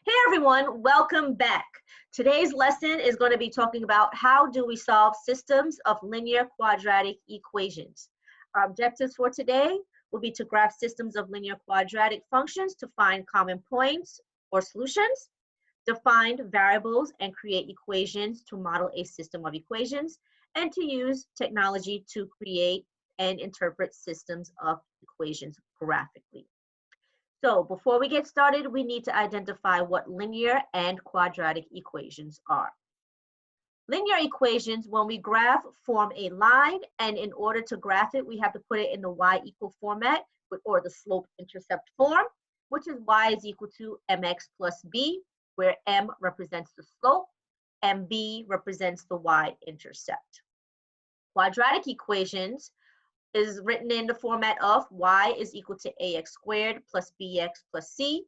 Hey everyone, welcome back. Today's lesson is going to be talking about how do we solve systems of linear quadratic equations. Our objectives for today will be to graph systems of linear quadratic functions to find common points or solutions, to find variables and create equations to model a system of equations, and to use technology to create and interpret systems of equations graphically. So before we get started, we need to identify what linear and quadratic equations are. Linear equations, when we graph, form a line, and in order to graph it, we have to put it in the y== format, or the slope-intercept form, which is y is equal to mx plus b, where m represents the slope and b represents the y-intercept. Quadratic equations is written in the format of y is equal to ax squared plus bx plus c.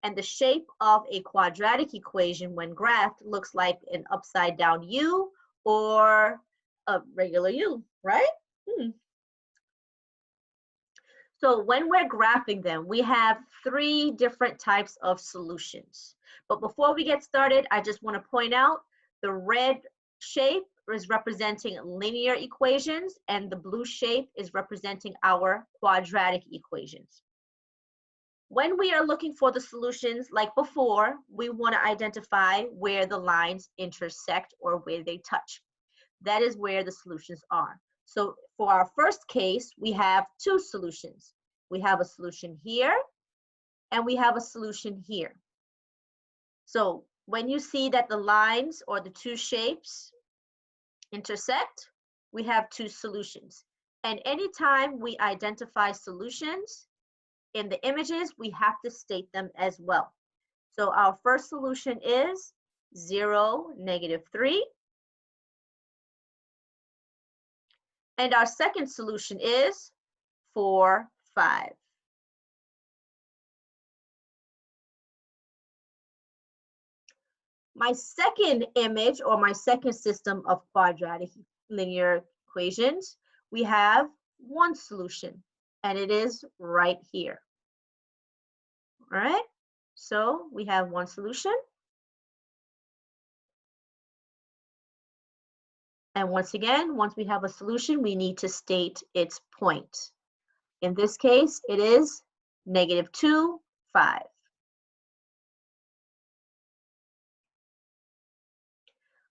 And the shape of a quadratic equation when graphed looks like an upside down U or a regular U, right? So when we're graphing them, we have three different types of solutions. But before we get started, I just want to point out the red shape is representing linear equations and the blue shape is representing our quadratic equations. When we are looking for the solutions, like before, we want to identify where the lines intersect or where they touch. That is where the solutions are. So for our first case, we have two solutions. We have a solution here, and we have a solution here. So when you see that the lines or the two shapes intersect, we have two solutions. And anytime we identify solutions in the images, we have to state them as well. So our first solution is 0, -3. And our second solution is 4, 5. My second image or my second system of quadratic linear equations, we have one solution, and it is right here. All right, so we have one solution. And once again, once we have a solution, we need to state its point. In this case, it is -2, 5.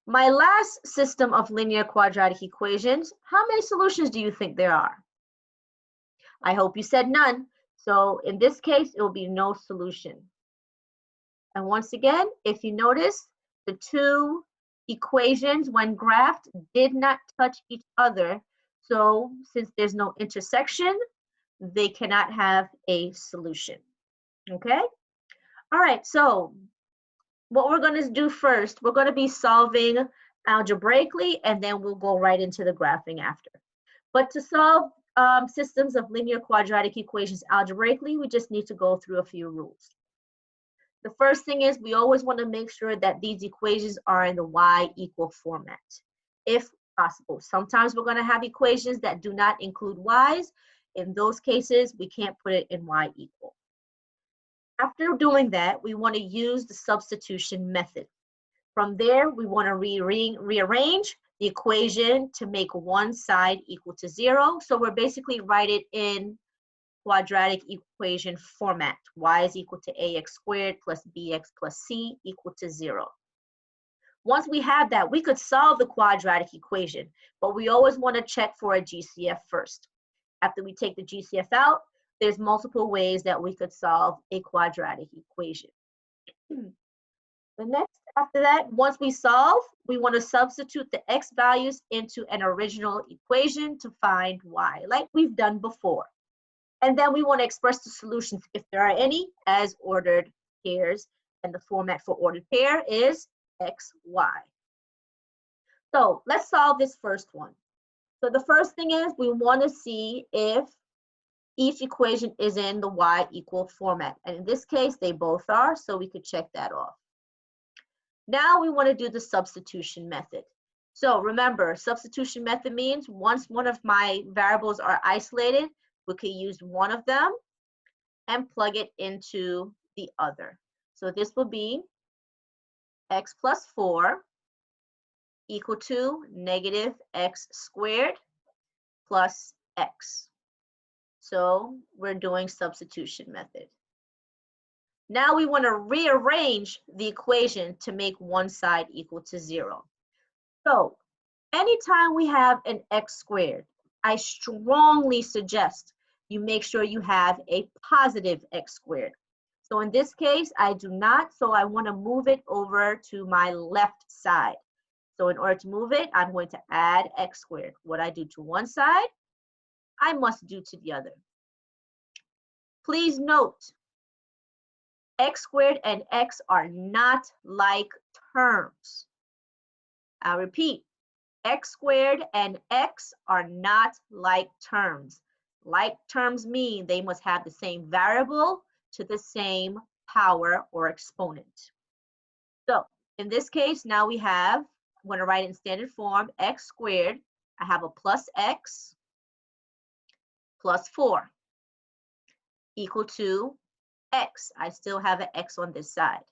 My last system of linear quadratic equations, how many solutions do you think there are? I hope you said none. So in this case, it will be no solution. And once again, if you notice, the two equations when graphed did not touch each other. So since there's no intersection, they cannot have a solution. Okay? All right, so what we're going to do first, we're going to be solving algebraically, and then we'll go right into the graphing after. But to solve systems of linear quadratic equations algebraically, we just need to go through a few rules. The first thing is we always want to make sure that these equations are in the y= format, if possible. Sometimes we're going to have equations that do not include y's. In those cases, we can't put it in y=. After doing that, we want to use the substitution method. From there, we want to rearrange the equation to make one side equal to 0. So we're basically write it in quadratic equation format. Y is equal to ax squared plus bx plus c equal to 0. Once we have that, we could solve the quadratic equation, but we always want to check for a GCF first. After we take the GCF out, there's multiple ways that we could solve a quadratic equation. The next, after that, once we solve, we want to substitute the x values into an original equation to find y, like we've done before. And then we want to express the solutions, if there are any, as ordered pairs. And the format for ordered pair is x, y. So let's solve this first one. So the first thing is we want to see if each equation is in the y= format. And in this case, they both are, so we could check that off. Now we want to do the substitution method. So remember, substitution method means once one of my variables are isolated, we can use one of them and plug it into the other. So this will be x plus 4 equal to negative x squared plus x. So we're doing substitution method. Now we want to rearrange the equation to make one side equal to 0. So anytime we have an x squared, I strongly suggest you make sure you have a positive x squared. So in this case, I do not, so I want to move it over to my left side. So in order to move it, I'm going to add x squared. What I do to one side, I must do to the other. Please note, x squared and x are not like terms. I'll repeat, x squared and x are not like terms. Like terms mean they must have the same variable to the same power or exponent. So in this case, now we have, I'm going to write it in standard form, x squared. I have a plus x plus 4 equal to x. I still have an x on this side.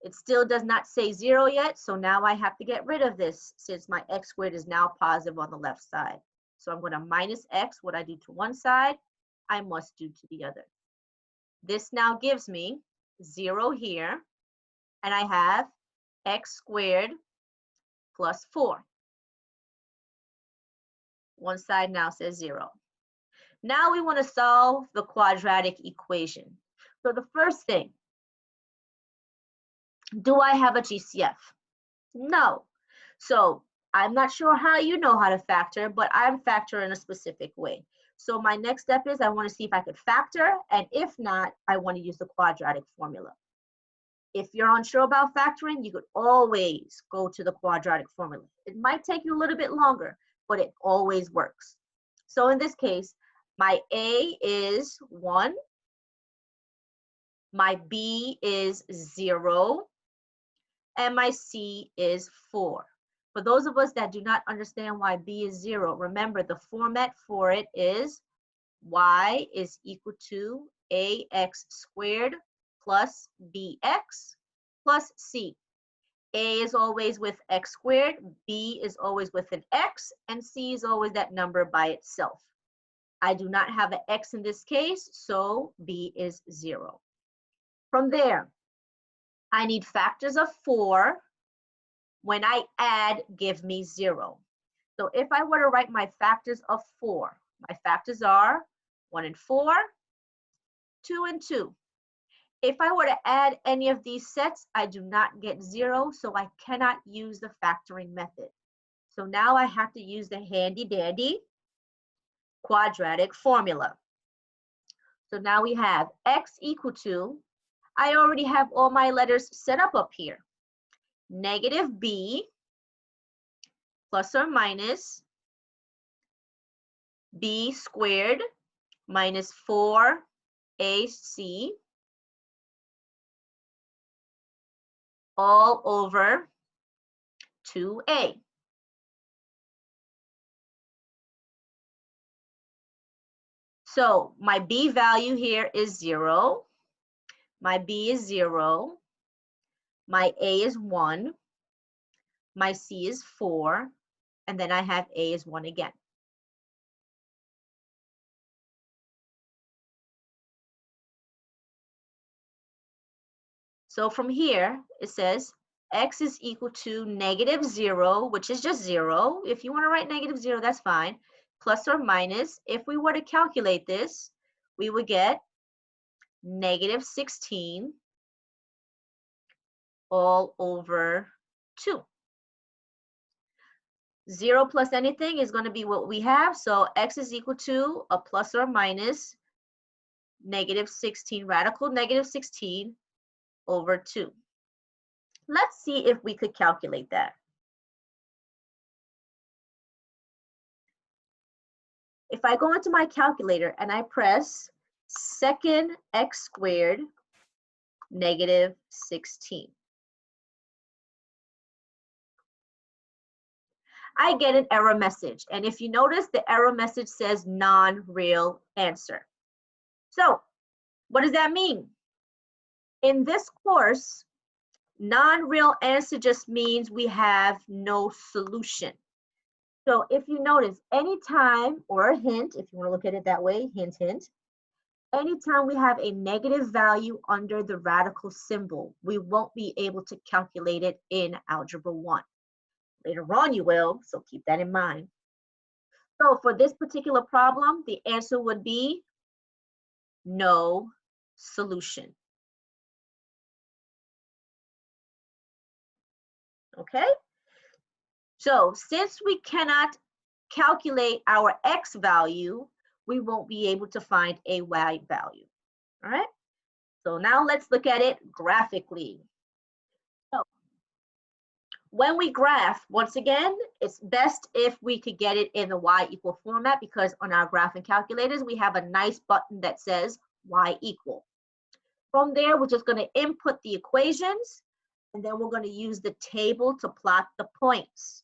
It still does not say 0 yet, so now I have to get rid of this since my x squared is now positive on the left side. So I'm going to minus x, what I do to one side, I must do to the other. This now gives me 0 here, and I have x squared plus 4. One side now says 0. Now we want to solve the quadratic equation. So the first thing, do I have a GCF? No. So I'm not sure how you know how to factor, but I'm factoring in a specific way. So my next step is I want to see if I could factor, and if not, I want to use the quadratic formula. If you're unsure about factoring, you could always go to the quadratic formula. It might take you a little bit longer, but it always works. So in this case, my A is 1, my B is 0, and my C is 4. For those of us that do not understand why B is 0, remember the format for it is y is equal to ax squared plus bx plus c. A is always with x squared, B is always with an x, and C is always that number by itself. I do not have an x in this case, so B is 0. From there, I need factors of 4. When I add, give me 0. So if I were to write my factors of 4, my factors are 1 and 4, 2 and 2. If I were to add any of these sets, I do not get 0, so I cannot use the factoring method. So now I have to use the handy dandy quadratic formula. So now we have x equal to, I already have all my letters set up here. Negative b plus or minus b squared minus 4ac all over 2a. So my b value here is 0. My b is 0. My a is 1. My c is 4. And then I have a is 1 again. So from here, it says x is equal to negative 0, which is just 0. If you want to write negative 0, that's fine. Plus or minus, if we were to calculate this, we would get negative 16 all over 2. 0 plus anything is going to be what we have. So x is equal to a plus or minus negative 16, radical negative 16 over 2. Let's see if we could calculate that. If I go into my calculator and I press second x squared negative 16, I get an error message. And if you notice, the error message says non-real answer. So what does that mean? In this course, non-real answer just means we have no solution. So if you notice, anytime, or a hint, if you want to look at it that way, hint, hint, anytime we have a negative value under the radical symbol, we won't be able to calculate it in Algebra 1. Later on you will, so keep that in mind. So for this particular problem, the answer would be no solution. Okay? So since we cannot calculate our x value, we won't be able to find a y value. All right? So now let's look at it graphically. So when we graph, once again, it's best if we could get it in the y equal format, because on our graphing calculators, we have a nice button that says y equal. From there, we're just going to input the equations, and then we're going to use the table to plot the points.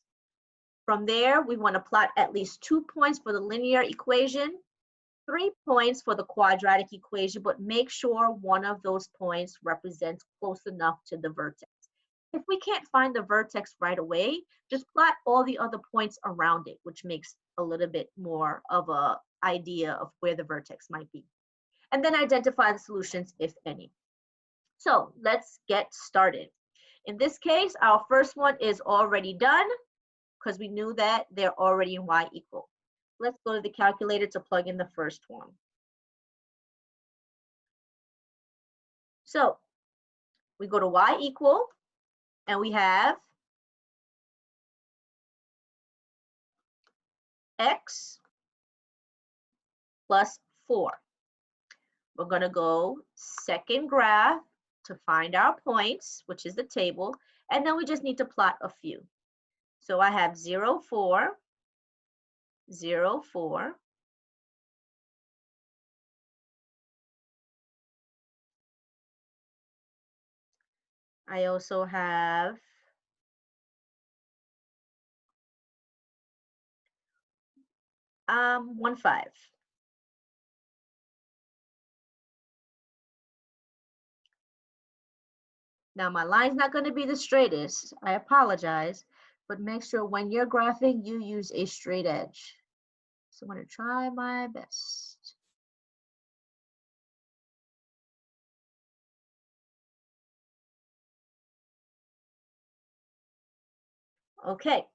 From there, we want to plot at least 2 points for the linear equation, 3 points for the quadratic equation, but make sure one of those points represents close enough to the vertex. If we can't find the vertex right away, just plot all the other points around it, which makes a little bit more of an idea of where the vertex might be. And then identify the solutions, if any. So let's get started. In this case, our first one is already done because we knew that they're already in y equal. Let's go to the calculator to plug in the first one. So we go to y equal, and we have x plus 4. We're going to go second graph to find our points, which is the table, and then we just need to plot a few. So I have 0, 4, 0, 4. I also have 1, 5. Now my line's not going to be the straightest. I apologize, but make sure when you're graphing, you use a straight edge. So I'm going to try my best. Okay,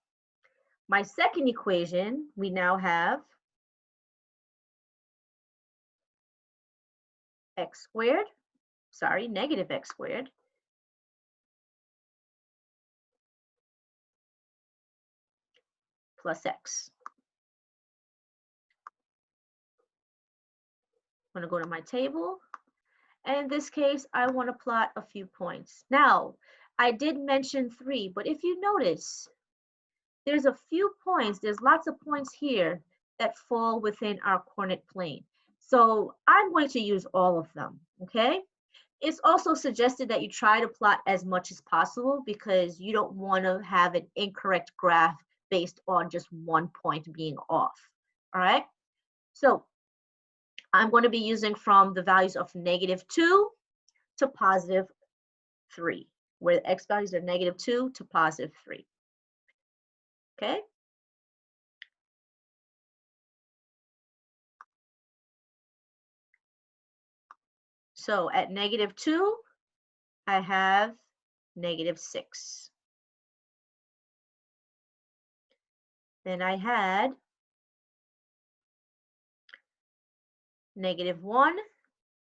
my second equation, we now have x squared, sorry, negative x squared, plus x. I'm going to go to my table. And in this case, I want to plot a few points. Now, I did mention 3, but if you notice, there's a few points, there's lots of points here that fall within our coordinate plane. So I'm going to use all of them, okay? It's also suggested that you try to plot as much as possible because you don't want to have an incorrect graph based on just one point being off, all right? So I'm going to be using from the values of -2 to +3, where the x values are -2 to +3, okay? So at -2, I have -6. Then I had -1,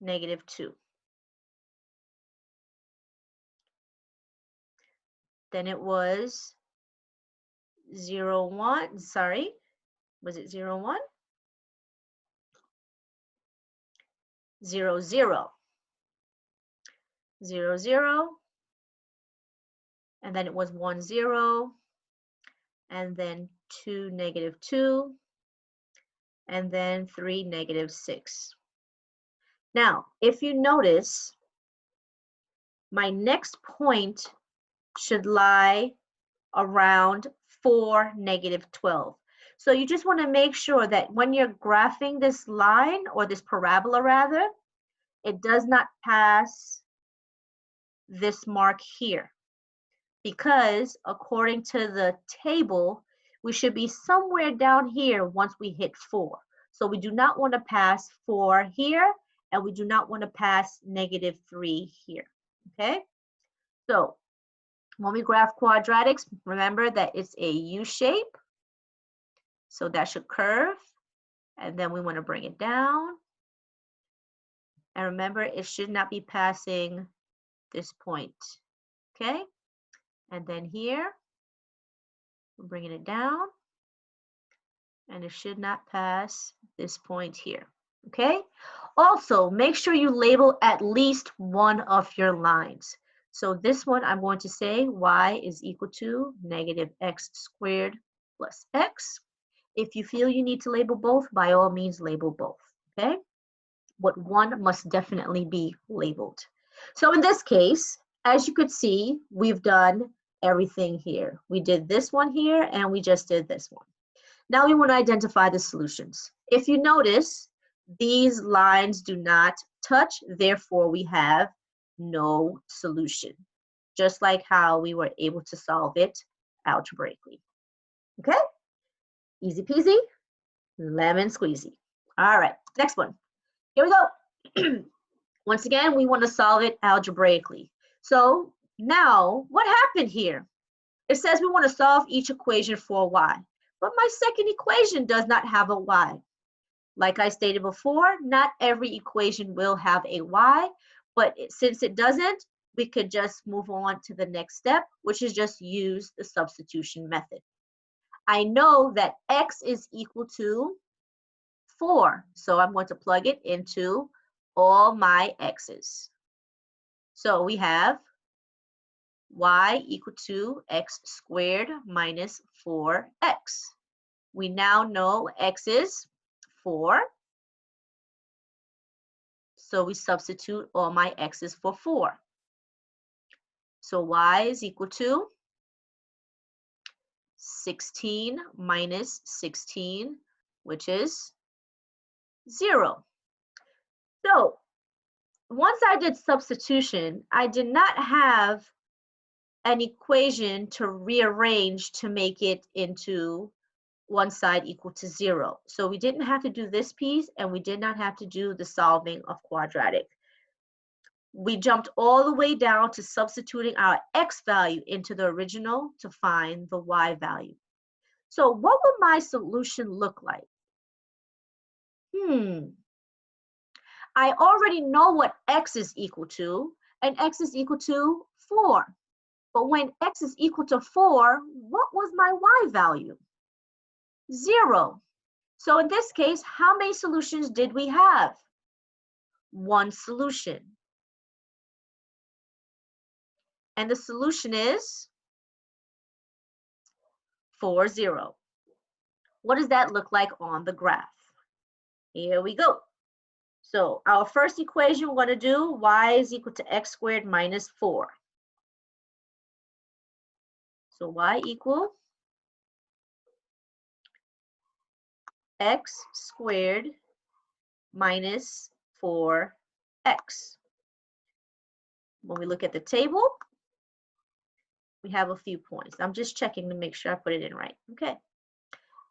-2. Then it was 0, 1, sorry, was it 0, 1? 0, 0. 0, 0. And then it was 1, 0. And then 2, -2. And then 3, -6. Now, if you notice, my next point should lie around 4, -12. So you just want to make sure that when you're graphing this line, or this parabola rather, it does not pass this mark here, because according to the table, we should be somewhere down here once we hit 4. So we do not want to pass 4 here, and we do not want to pass -3 here, okay? So when we graph quadratics, remember that it's a U shape, so that should curve, and then we want to bring it down. And remember, it should not be passing this point, okay? And then here, we're bringing it down, and it should not pass this point here, okay? Also, make sure you label at least one of your lines. So this one, I'm going to say y is equal to -x² plus x. If you feel you need to label both, by all means label both, okay? But one must definitely be labeled. So in this case, as you could see, we've done everything here. We did this one here, and we just did this one. Now we want to identify the solutions. If you notice, these lines do not touch, therefore we have no solution, just like how we were able to solve it algebraically. Okay? Easy peasy, lemon squeezy. All right, next one. Here we go. Once again, we want to solve it algebraically. So now, what happened here? It says we want to solve each equation for y, but my second equation does not have a y. Like I stated before, not every equation will have a y, but since it doesn't, we could just move on to the next step, which is just use the substitution method. I know that x is equal to 4, so I'm going to plug it into all my x's. So we have y equal to x² minus 4x. We now know x is 4, so we substitute all my x's for 4. So y is equal to 16 minus 16, which is 0. So once I did substitution, I did not have an equation to rearrange to make it into one side equal to 0. So we didn't have to do this piece, and we did not have to do the solving of quadratic. We jumped all the way down to substituting our x value into the original to find the y value. So what would my solution look like? I already know what x is equal to, and x is equal to 4. But when x is equal to 4, what was my y value? 0. So in this case, how many solutions did we have? One solution. And the solution is 4, 0. What does that look like on the graph? Here we go. So our first equation, we're going to do y is equal to x² minus 4. So y equal x² minus 4x. When we look at the table, we have a few points. I'm just checking to make sure I put it in right. Okay.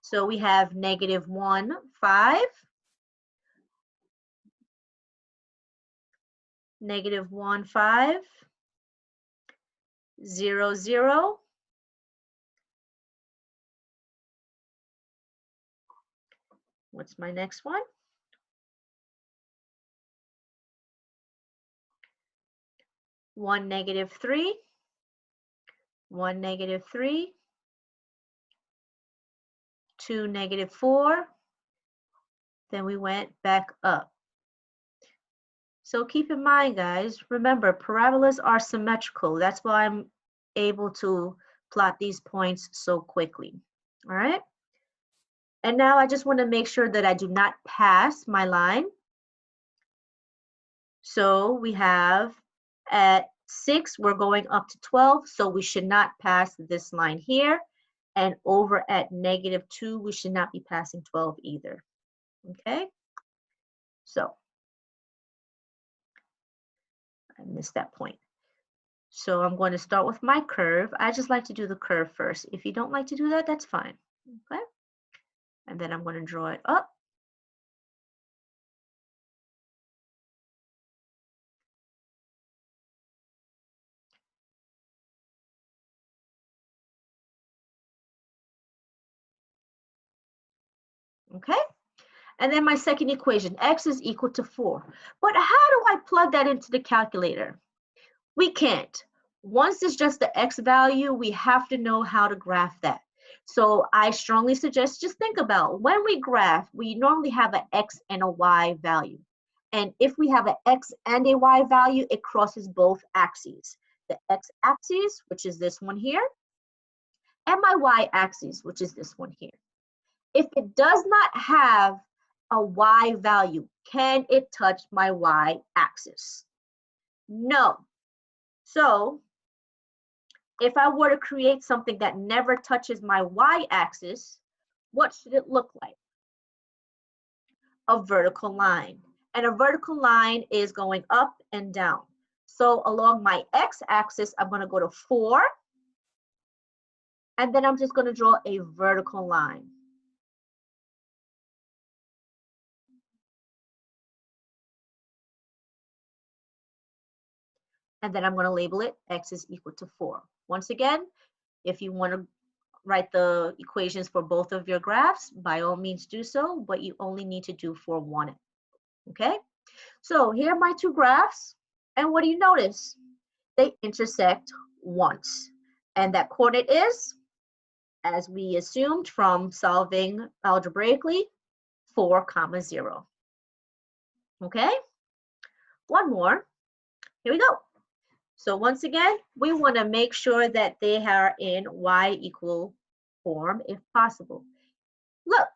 So we have -1, 5, -1, 5, 0, 0, what's my next one? 1, -3, 1, -3, 2, -4, then we went back up. So keep in mind, guys, remember, parabolas are symmetrical. That's why I'm able to plot these points so quickly. All right? And now I just want to make sure that I do not pass my line. So we have at 6, we're going up to 12, so we should not pass this line here. And over at -2, we should not be passing 12 either. Okay? So I missed that point. So I'm going to start with my curve. I just like to do the curve first. If you don't like to do that, that's fine. Okay. And then I'm going to draw it up. Okay. And then my second equation, x is equal to 4. But how do I plug that into the calculator? We can't. Once it's just the x value, we have to know how to graph that. So I strongly suggest just think about when we graph, we normally have an x and a y value. And if we have an x and a y value, it crosses both axes. The x-axis, which is this one here, and my y-axis, which is this one here. If it does not have a y value, can it touch my y-axis? No. So if I were to create something that never touches my y-axis, what should it look like? A vertical line. And a vertical line is going up and down. So along my x-axis, I'm going to go to 4. And then I'm just going to draw a vertical line. And then I'm going to label it x is equal to 4. Once again, if you want to write the equations for both of your graphs, by all means do so, but you only need to do for one. Okay? So here are my two graphs, and what do you notice? They intersect once. And that coordinate is, as we assumed from solving algebraically, 4, 0. Okay? One more. Here we go. So once again, we want to make sure that they are in y equal form if possible. Look,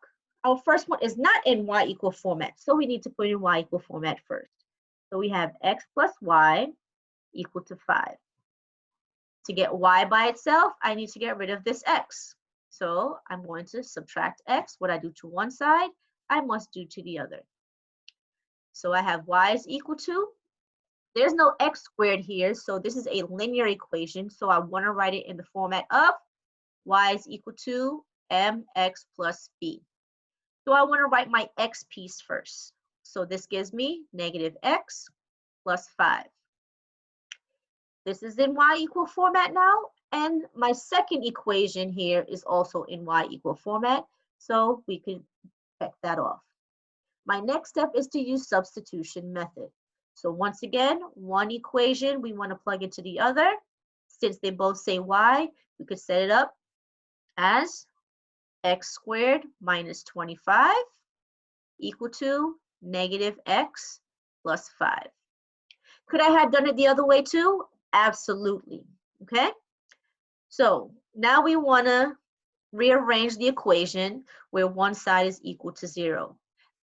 our first one is not in y equal format, so we need to put in y equal format first. So we have x plus y equal to 5. To get y by itself, I need to get rid of this x. So I'm going to subtract x. What I do to one side, I must do to the other. So I have y is equal to, there's no x squared here, so this is a linear equation. So I want to write it in the format of y is equal to mx plus b. So I want to write my x piece first. So this gives me negative x plus 5. This is in y equal format now, and my second equation here is also in y equal format, so we can check that off. My next step is to use substitution method. So once again, one equation we want to plug into the other. Since they both say y, we could set it up as x squared minus 25 equal to negative x plus 5. Could I have done it the other way too? Absolutely. Okay. So now we want to rearrange the equation where one side is equal to 0.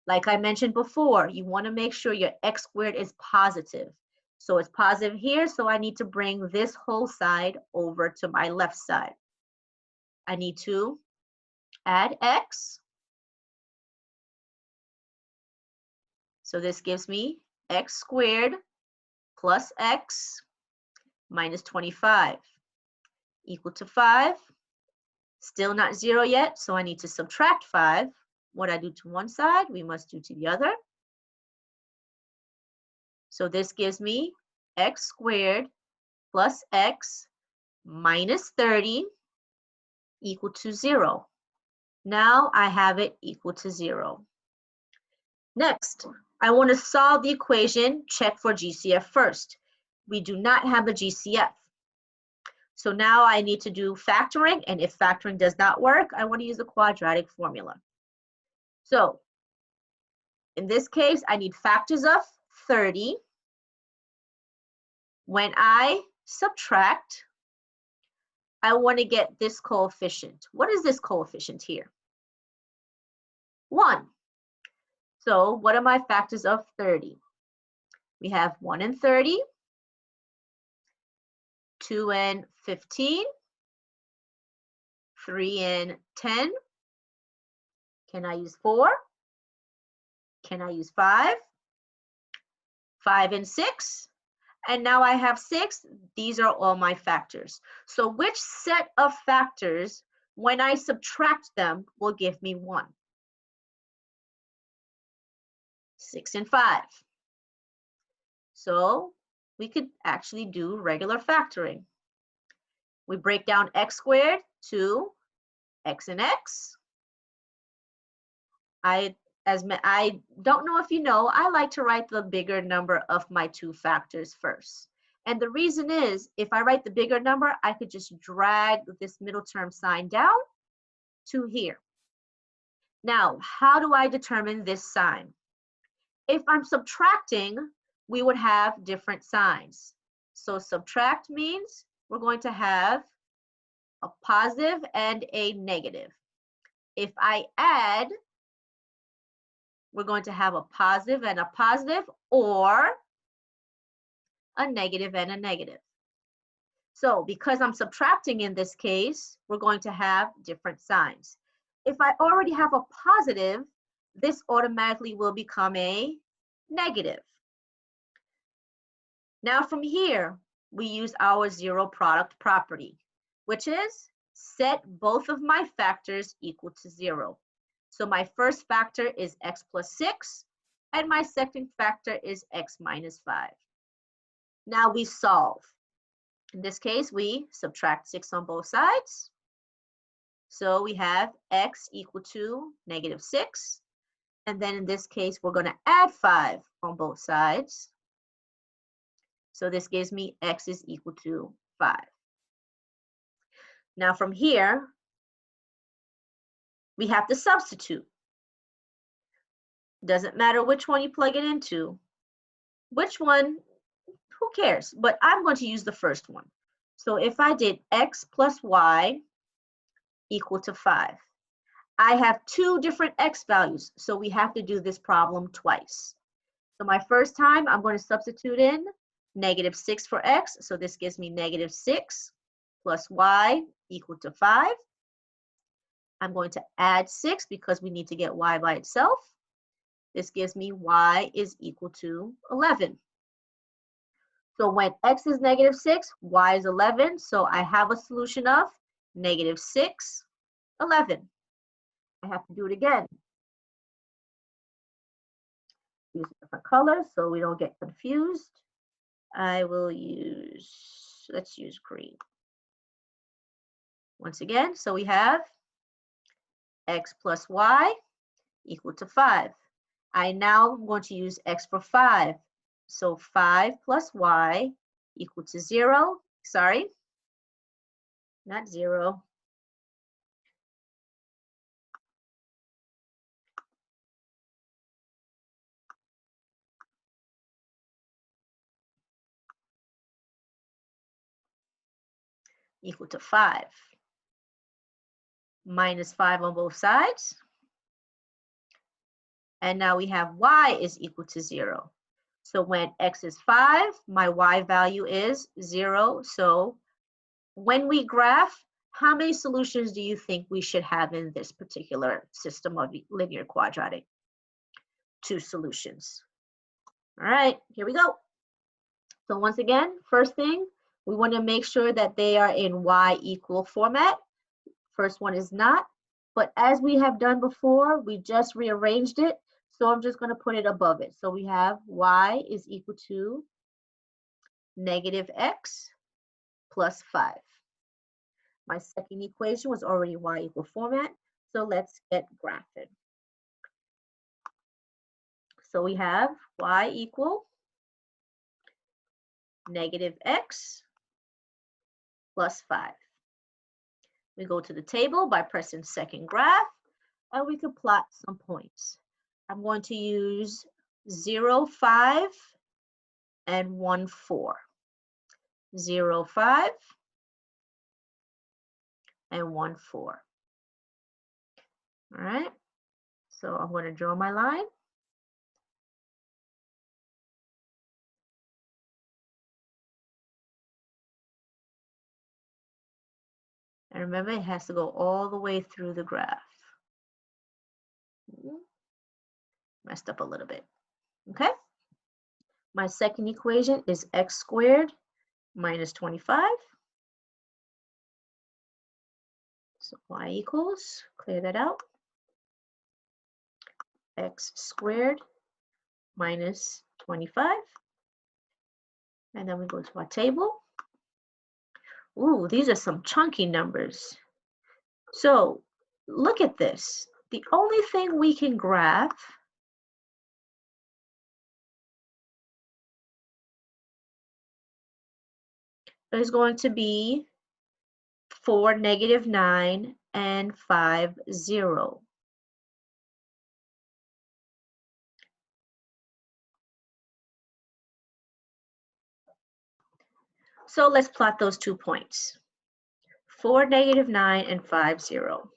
Like I mentioned before, you want to make sure your x squared is positive. So it's positive here, so I need to bring this whole side over to my left side. I need to add x. So this gives me x squared plus x minus 25 equal to 5. Still not 0 yet, so I need to subtract 5. What I do to one side, we must do to the other. So this gives me x squared plus x minus 30 equal to 0. Now I have it equal to 0. Next, I want to solve the equation, check for GCF first. We do not have a GCF. So now I need to do factoring, and if factoring does not work, I want to use the quadratic formula. So in this case, I need factors of 30. When I subtract, I want to get this coefficient. What is this coefficient here? 1. So what are my factors of 30? We have 1 and 30, 2 and 15, 3 and 10. Can I use 4? Can I use 5? 5 and 6? And now I have 6. These are all my factors. So which set of factors, when I subtract them, will give me 1? 6 and 5. So we could actually do regular factoring. We break down x squared to x and x. I don't know if you know, I like to write the bigger number of my 2 factors first. And the reason is, if I write the bigger number, I could just drag this middle term sign down to here. Now, how do I determine this sign? If I'm subtracting, we would have different signs. So subtract means we're going to have a positive and a negative. If I add, we're going to have a positive and a positive, or a negative and a negative. So because I'm subtracting in this case, we're going to have different signs. If I already have a positive, this automatically will become a negative. Now from here, we use our zero product property, which is set both of my factors equal to 0. So my first factor is x plus 6, and my second factor is x minus 5. Now we solve. In this case, we subtract 6 on both sides. So we have x equal to negative 6. And then in this case, we're going to add 5 on both sides. So this gives me x is equal to 5. Now from here, we have to substitute. Doesn't matter which one you plug it into. Which one, who cares? But I'm going to use the first one. So if I did x plus y equal to 5, I have 2 different x values, so we have to do this problem twice. So my first time, I'm going to substitute in negative 6 for x, so this gives me negative 6 plus y equal to 5. I'm going to add 6 because we need to get y by itself. This gives me y is equal to 11. So when x is negative 6, y is 11, so I have a solution of negative 6, 11. I have to do it again. Use different colors so we don't get confused. I will use, let's use green. Once again, so we have x plus y equal to 5. I now am going to use x for 5. So 5 plus y equal to 0. Sorry, not 0. Equal to 5. Minus 5 on both sides. And now we have y is equal to 0. So when x is 5, my y value is 0. So when we graph, how many solutions do you think we should have in this particular system of linear quadratic? 2 solutions. All right, here we go. So once again, first thing, we want to make sure that they are in y equal format. First one is not, but as we have done before, we just rearranged it. So I'm just going to put it above it. So we have y is equal to negative x plus 5. My second equation was already y equal format. So let's get graphed. So we have y equal negative x plus 5. We go to the table by pressing second graph, and we can plot some points. I'm going to use 0, 5, and 1, 4. 0, 5, and 1, 4. All right, so I'm going to draw my line. And remember, it has to go all the way through the graph. Messed up a little bit. Okay. My second equation is x squared minus 25. So y equals, clear that out, x squared minus 25. And then we go to our table. Ooh, these are some chunky numbers. So look at this. The only thing we can graph is going to be 4, -9, and 5, 0. So let's plot those 2 points. 4, -9, and 5, 0.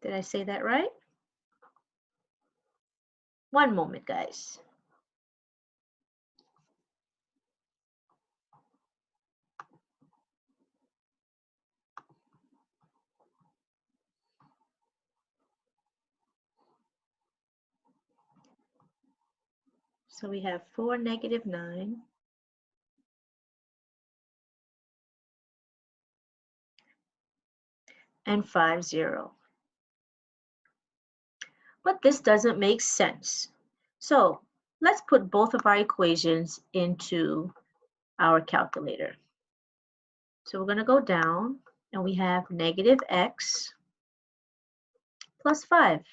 Did I say that right? One moment, guys. So we have 4, -9, and 5, 0. But this doesn't make sense. So let's put both of our equations into our calculator. So we're going to go down, and we have -x plus 5.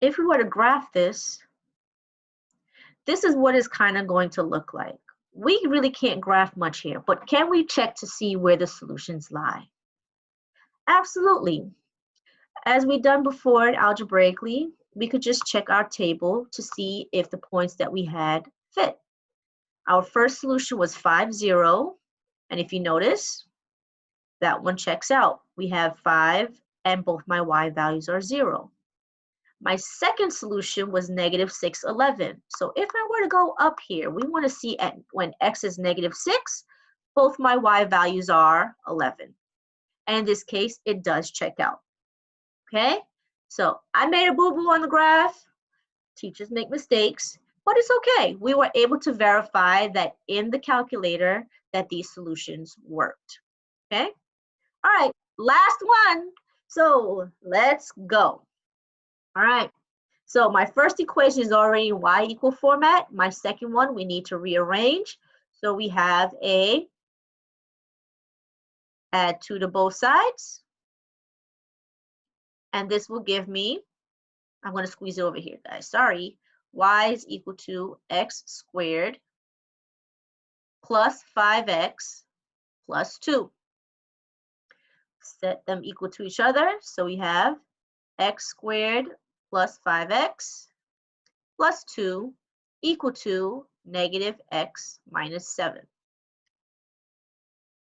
If we were to graph this, this is what it's kind of going to look like. We really can't graph much here, but can we check to see where the solutions lie? Absolutely. As we've done before algebraically, we could just check our table to see if the points that we had fit. Our first solution was 5, 0, and if you notice, that one checks out. We have 5, and both my y values are 0. My second solution was -6, 11. So if I were to go up here, we want to see when x is -6, both my y values are 11. And in this case, it does check out. Okay? So I made a boo-boo on the graph. Teachers make mistakes, but it's okay. We were able to verify that in the calculator that these solutions worked. Okay? All right, last one. So let's go. All right. So my first equation is already in y equal format. My second one, we need to rearrange. So we have a add 2 to both sides. And this will give me, I'm going to squeeze it over here, guys. Sorry. Y is equal to x squared plus 5x plus 2. Set them equal to each other. So we have x squared plus 5x plus 2 equal to -x minus 7.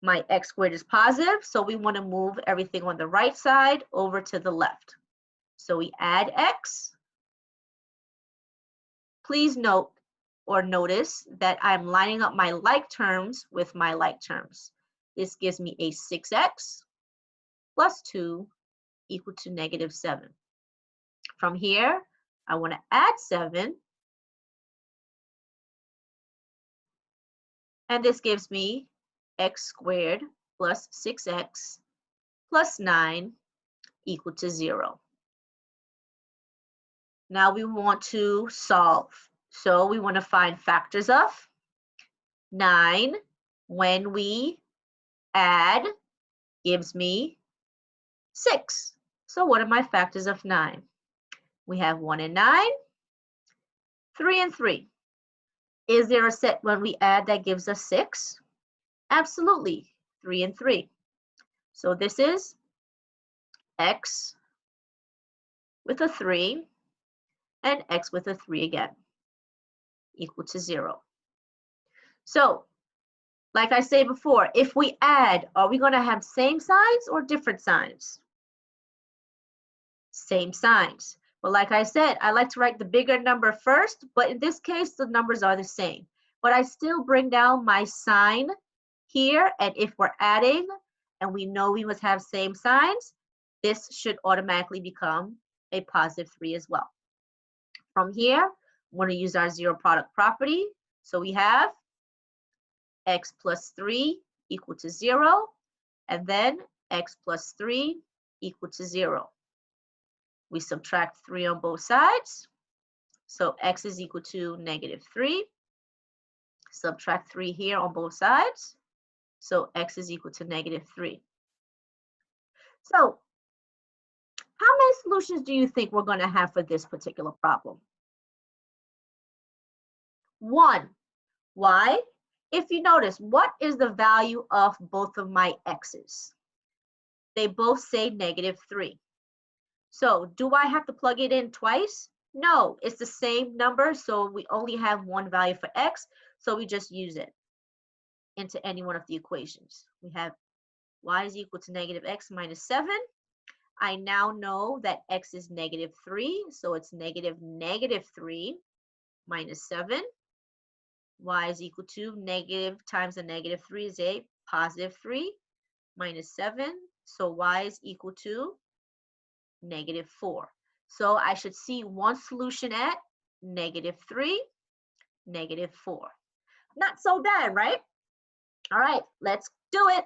My x squared is positive, so we want to move everything on the right side over to the left. So we add x. Please note or notice that I'm lining up my like terms with my like terms. This gives me a 6x plus 2 equal to -7. From here, I want to add 7. And this gives me x squared plus 6x plus 9 equal to 0. Now we want to solve. So we want to find factors of 9 when we add gives me 6. So what are my factors of 9? We have 1 and 9, 3 and 3. Is there a set when we add that gives us 6? Absolutely, 3 and 3. So this is x with a 3 and x with a 3 again, equal to 0. So, like I said before, if we add, are we going to have same signs or different signs? Same signs. But like I said, I like to write the bigger number first, but in this case, the numbers are the same. But I still bring down my sign here, and if we're adding, and we know we must have same signs, this should automatically become a positive 3 as well. From here, we're going to use our zero product property. So we have x plus 3 equal to 0, and then x plus 3 equal to 0. We subtract 3 on both sides. So x is equal to negative 3. Subtract 3 here on both sides. So x is equal to negative 3. So how many solutions do you think we're going to have for this particular problem? 1. Why? If you notice, what is the value of both of my x's? They both say negative 3. So do I have to plug it in twice? No, it's the same number, so we only have one value for x, so we just use it into any one of the equations. We have y is equal to negative x minus 7. I now know that x is negative 3, so it's negative 3 minus 7. Y is equal to negative times a negative 3 is a positive 3 minus 7. So y is equal to negative 4. So I should see one solution at negative 3, negative 4. Not so bad, right? All right, let's do it.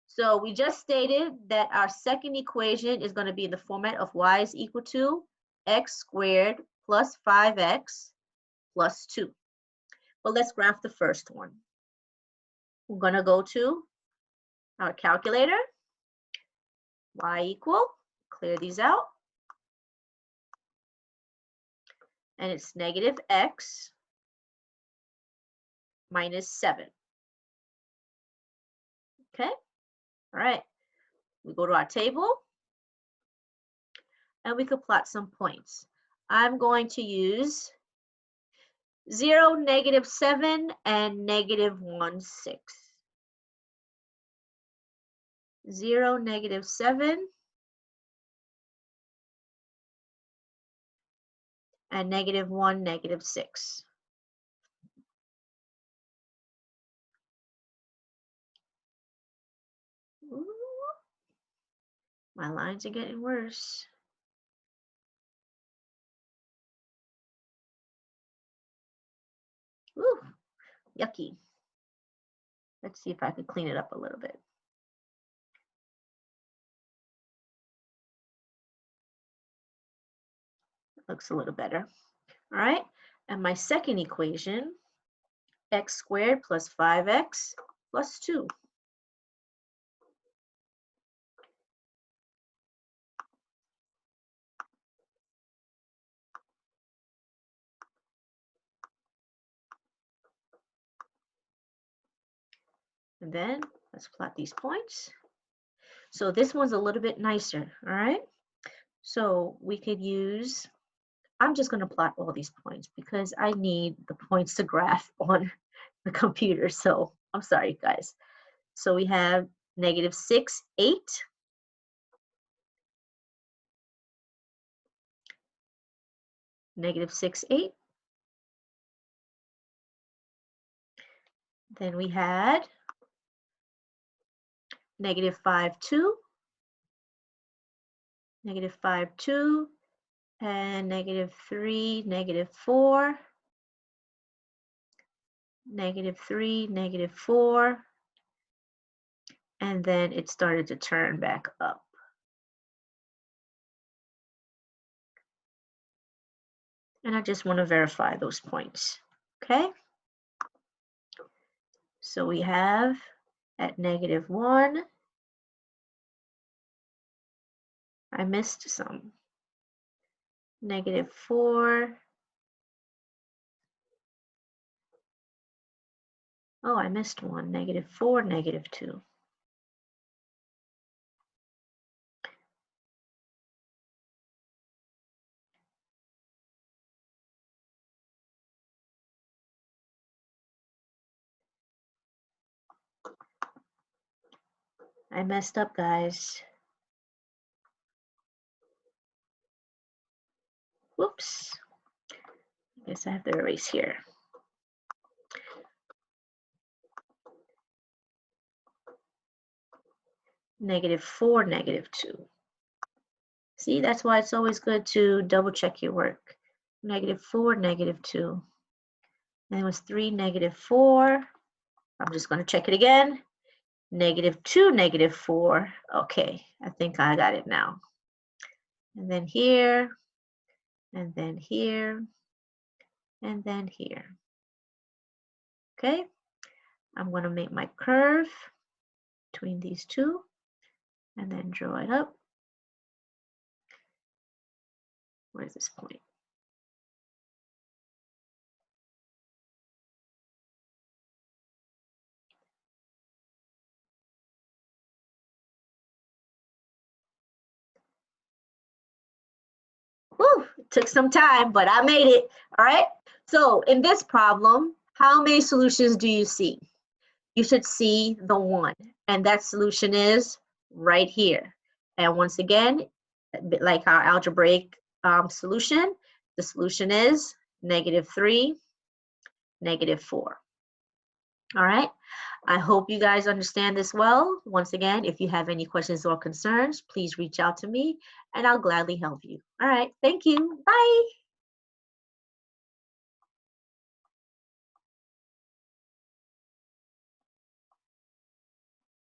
So we just stated that our second equation is going to be in the format of y is equal to x squared plus 5x plus 2. But let's graph the first one. We're going to go to our calculator. Y equal, clear these out. And it's negative x minus 7. Okay, all right. We go to our table and we could plot some points. I'm going to use 0, negative 7, and negative 1, 6. 0, negative 7, and negative 1, negative 6. Ooh, my lines are getting worse. Ooh, yucky. Let's see if I can clean it up a little bit. Looks a little better. All right, and my second equation, x squared plus 5x plus 2. And then let's plot these points. So this one's a little bit nicer, all right? So we could use, I'm just going to plot all these points because I need the points to graph on the computer. So I'm sorry, guys. So we have negative 6, 8. Negative 6, 8. Then we had negative 5, 2. Negative 5, 2. And negative 3, negative 4. Negative 3, negative 4. And then it started to turn back up. And I just want to verify those points, okay? So we have at negative 1, I missed some. Negative 4. Oh, I missed one. Negative 4, negative 2. I messed up, guys. Whoops. I guess I have to erase here. -4, -2. See, that's why it's always good to double check your work. -4, -2. And it was 3, -4. I'm just going to check it again. -2, -4. Okay, I think I got it now. And then here, and then here, and then here. Okay, I'm going to make my curve between these two, and then draw it up. Where's this point? Woo, it took some time, but I made it. All right. So in this problem, how many solutions do you see? You should see the one, and that solution is right here. And once again, like our algebraic solution, the solution is -3, -4. All right. I hope you guys understand this well. Once again, if you have any questions or concerns, please reach out to me and I'll gladly help you. All right. Thank you. Bye.